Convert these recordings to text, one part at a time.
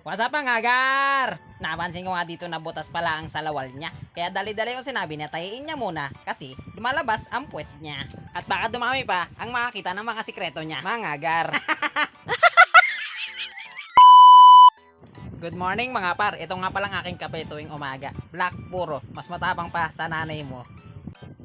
What's up mga gar? Napansin ko nga dito na butas pala ang salawal niya. Kaya dali-dali ko sinabi na tayiin niya muna kasi lumalabas ang puwet niya. At baka dumami pa ang makakita ng mga sikreto niya. Mga gar. Good morning mga par. Ito nga palang aking kape tuwing umaga. Black puro. Mas matapang pa sa nanay mo.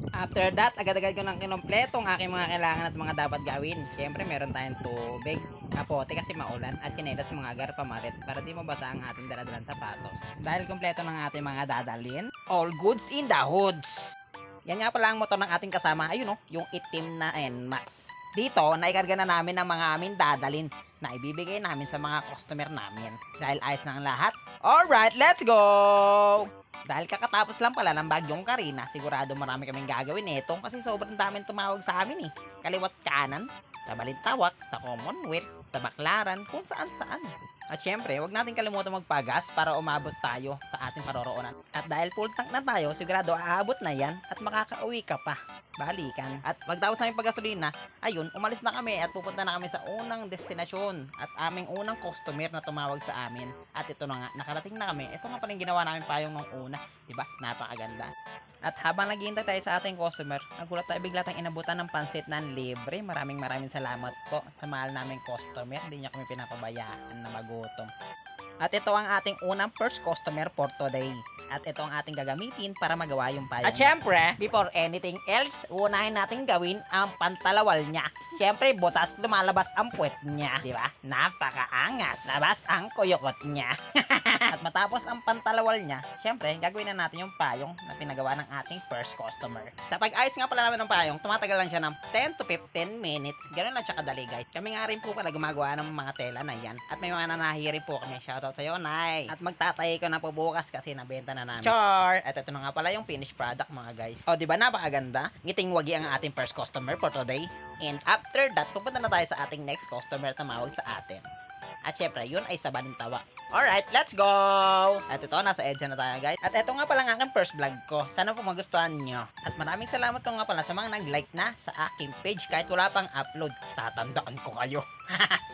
After that, agad-agad ko nang kinompleto ang aking mga kailangan at mga dapat gawin. Siyempre, meron tayong tubig, kapote kasi maulan, at tsinelas mga agar pamalit para di mabasa ang ating daladalang sapatos. Dahil kompleto ng ating mga dadalhin, all goods in the hoods. Yan nga pala ang motor ng ating kasama. Ayun o, yung itim na NMAX. Dito, naikarga na namin ang mga aming dadalhin na ibibigay namin sa mga customer namin. Dahil ayos na ang lahat. Alright, let's go! Dahil kakatapos lang pala ng bagyong Karina, sigurado marami kaming gagawin nito kasi sobrang daming tumawag sa amin eh. Kaliwat kanan, sa Balintawak, sa Commonwealth, sa Baclaran, kung saan saan. At syempre, wag natin kalimutan magpagas para umabot tayo sa ating paroroonan. At dahil full tank na tayo, sigurado aabot na yan at makakauwi ka pa. Balikan. At pagtapos namin paggasolina, ayun, umalis na kami at pupunta na kami sa unang destinasyon at aming unang customer na tumawag sa amin. At ito na nga, nakarating na kami. Ito nga pala yung ginawa namin payong nung una. Diba? Napakaganda. At habang naghihintay tayo sa ating customer, nagulat tayo bigla tayong inabutan ng pansit na libre. Maraming salamat po sa mahal naming customer. Hindi niya kami pinapabayaan na magutom. At ito ang ating unang first customer for today. At ito ang ating gagamitin para magawa yung payong. At syempre, before anything else, unahin natin gawin ang pantalawal niya. Syempre, butas lumalabas ang puwet niya. Diba? Napakaangas. Labas ang kuyukot niya. At matapos ang pantalawal niya, syempre, gagawin na natin yung payong na pinagawa ng ating first customer. Sa pag-ayos nga pala namin ng payong, tumatagal lang siya ng 10 to 15 minutes. Ganun lang siya kadali, guys. Kami nga rin po pala gumagawa ng mga tela na yan. At may mga nanahirin po kami. Shoutout sa'yo, Nay. At magtatayi ko na po bukas kasi nabenta na namin. Char! At ito na nga pala yung finished product, mga guys. O, diba napakaganda? Ngiting wagi ang ating first customer for today. And after that, pupunta na tayo sa ating next customer na tumawag sa atin. At syempre, yun ay sa Balintawak. Alright, let's go! At ito, nasa EDSA na tayo, guys. At ito nga pala ang aking first vlog ko. Sana po magustuhan nyo. At maraming salamat ko nga pala sa mga nag-like na sa aking page kahit wala pang upload. Tatandaan ko kayo.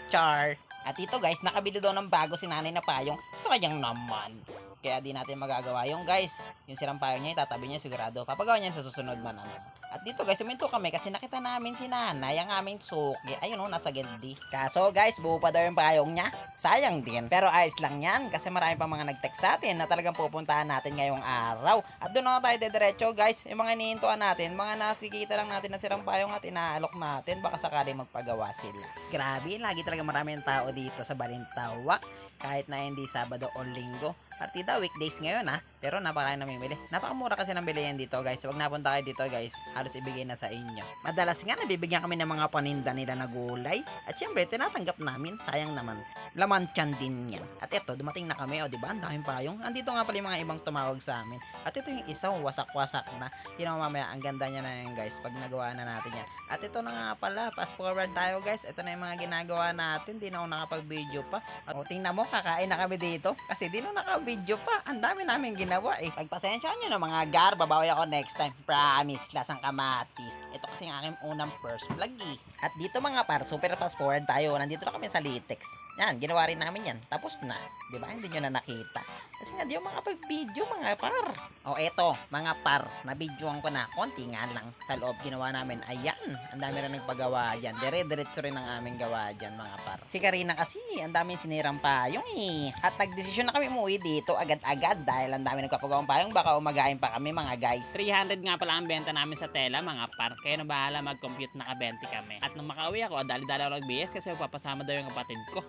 Char! At ito, guys, nakabili daw ng bago si nanay na payong. Sayang naman. Kaya di natin magagawa yung, guys. Yung sirang payong niya, itatabi niya sigurado. Papagawa niya sa susunod man naman. At dito guys, huminto kami kasi nakita namin si nanay ang aming suki. Ayun o, nasa gildi. Kaso guys, buo pa daw yung payong niya. Sayang din. Pero ayos lang yan kasi marami pa mga nag-text sa atin na talagang pupuntahan natin ngayong araw. At doon na tayo dediretso guys. Yung mga inihintuan natin, mga nakikita lang natin na sirang payong at inaalok natin. Baka sakali magpagawa sila. Grabe, lagi talaga marami ang tao dito sa Balintawak. Kahit na hindi Sabado o Linggo. Partida weekdays ngayon ha. Pero napakain namimili. Napakamura kasi ng bilihan dito guys. Huwag napunta kayo dito guys. Halos ibigay na sa inyo. Madalas nga nabibigyan kami ng mga paninda nila na gulay. At syempre tinatanggap namin. Sayang naman. Laman tiyan din yan. At eto dumating na kami. O diba? Ang daming payong. Andito nga pala yung mga ibang tumawag sa amin. At ito yung isang wasak-wasak na. Yun mamaya. Ang ganda niya na yan guys. Pag nagawa na natin yan. At ito na nga pala. Fast forward tayo guys. Ito na yung mga ginagawa natin. Di na ako nakapag-video pa. At tingnan mo. Kakain na kami dito. Kasi di na naka-video pa. Ang dami namin ginawa eh. Pagpasensyahan nyo na mga gar. Babawi ako next time. Promise. Lasang kamatis. Ito kasi ang aking unang first vlog eh. At dito mga par. Super fast forward tayo. Nandito na kami sa Litex. Yan. Ginawa rin namin yan. Tapos na. Diba? Hindi nyo na nakita. Kasi nga di yung mga pag-video mga par. O eto. Mga par. Na-videoan ko na. Konti nga lang. Sa loob ginawa namin. Ayan. Ang dami rin nagpagawa dyan. Dire-diretso rin ang aming gawa dyan mga par. Si Karina kasi. Ang daming sinirang payong eh. At nagdesisyon na kami umuwi dito agad-agad dahil ang dami nagpapagawang payong. Baka umagain pa kami mga guys. 300 nga pala ang benta namin sa tela mga par. Kaya na bahala mag-compute na 20 kami. At nung makauwi ako, dali-dali ako nag-BS kasi papasama daw yung kapatid ko.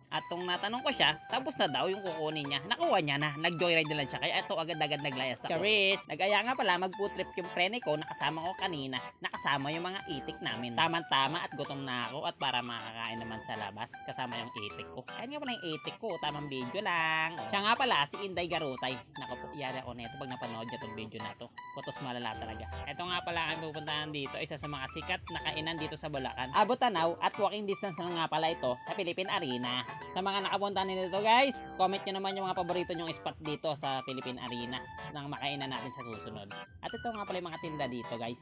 At nung natanong ko siya, tapos na daw yung kukunin niya. Nakuha niya na. Nag-joyride na lang siya. Kaya ito agad-agad naglayas ako. Charis! Nag-aya nga pala mag-food trip yung prene ko. Nakasama ko kanina. Nakasama yung mga itik namin. Tama-tama at gutom na ako. At para makakain naman sa labas, kasama yung itik ko. Kaya nga pala yung itik ko. Tamang video lang. Siya nga pala, si Inday Garutay. Naku po, iyari ako neto pag napanood niya itong video na to. Kutos malala talaga. Ito nga pala ang pupuntahan dito. Isa sa mga sikat na kainan dito sa Bulacan. Abot tanaw at walking distance na nga pala ito sa Philippine Arena. Sa mga nakapunta nito guys, comment nyo naman yung mga paborito nyong spot dito sa Philippine Arena nang makainan natin sa susunod. At ito nga pala yung mga tinda dito guys.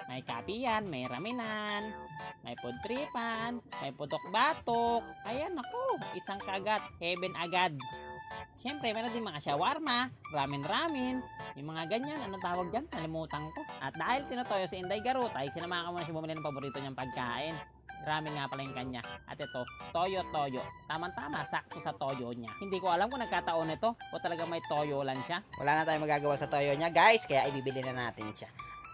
May kapiyan, may raminan, may pudtripan, may putok-batok. Ayan, naku, isang kagat, heaven agad. Siyempre, meron din mga shawarma, ramen-ramen, yung mga ganyan, anong tawag dyan? Nalimutan ko. At dahil tinutoyo si Inday Garutay, sinamahan ko muna siya bumili ng paborito niyang pagkain. Ramen nga pala yung kanya. At ito, toyo-toyo. Tamang-tama, sakto sa toyo niya. Hindi ko alam kung nagkataon ito o talaga may toyo lang siya. Wala na tayong magagawa sa toyo niya, guys, kaya ibibili na natin siya.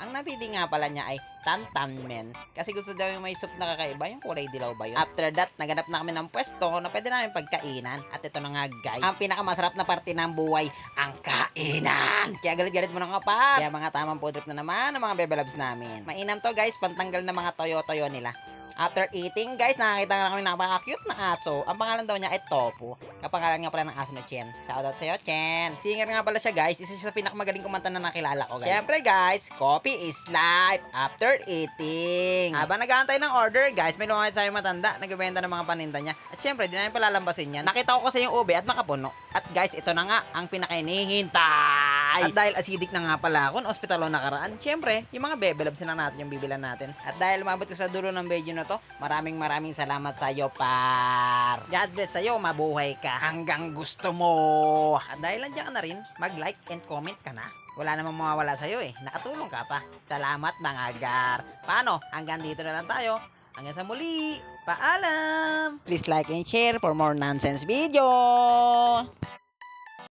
Ang napili nga pala niya ay Tantan Men. Kasi gusto daw yung may soup na kakaiba, yung kulay dilaw ba yun? After that, naganap na kami ng pwesto na pwede namin pagkainan. At ito na nga guys, ang pinakamasarap na parte ng buhay, ang kainan! Kaya galit-galit mo na nga pa. Kaya mga tamang food trip na naman ang mga bebelabs namin. Mainam to guys, pantanggal na mga toyo-toyo nila. After eating, guys, nakakita nga kami ng napaka-cute na aso. Ang pangalan daw niya ay Tofu. Kapangalan nga pala ng aso na Chen. Shoutout sa'yo, Chen. Singer nga pala siya, guys. Isa siya sa pinakamagaling kumanta na nakilala ko, guys. Siyempre, guys, coffee is life after eating. Habang nag-aantay ng order, guys, may lumapit sa'yo matanda. Nagbebenta ng mga paninda niya. At siyempre, di namin palalambasin yan. Nakita ko kasi yung ube at nakapuno. At guys, ito na nga ang pinakainihintay. At dahil acidic na nga pala ako, ospitalo nakaraan, siyempre, yung mga bebelabs na natin yung bibilan natin. At dahil umabot ka sa dulo ng video na to, maraming salamat sa iyo, par. God bless sa iyo, mabuhay ka hanggang gusto mo. At dahil nandiyan ka na rin, mag-like and comment ka na. Wala namang mawawala sa iyo eh. Nakatulong ka pa. Salamat mga gar. Paano? Hanggang dito na lang tayo. Hanggang sa muli. Paalam. Please like and share for more nonsense video.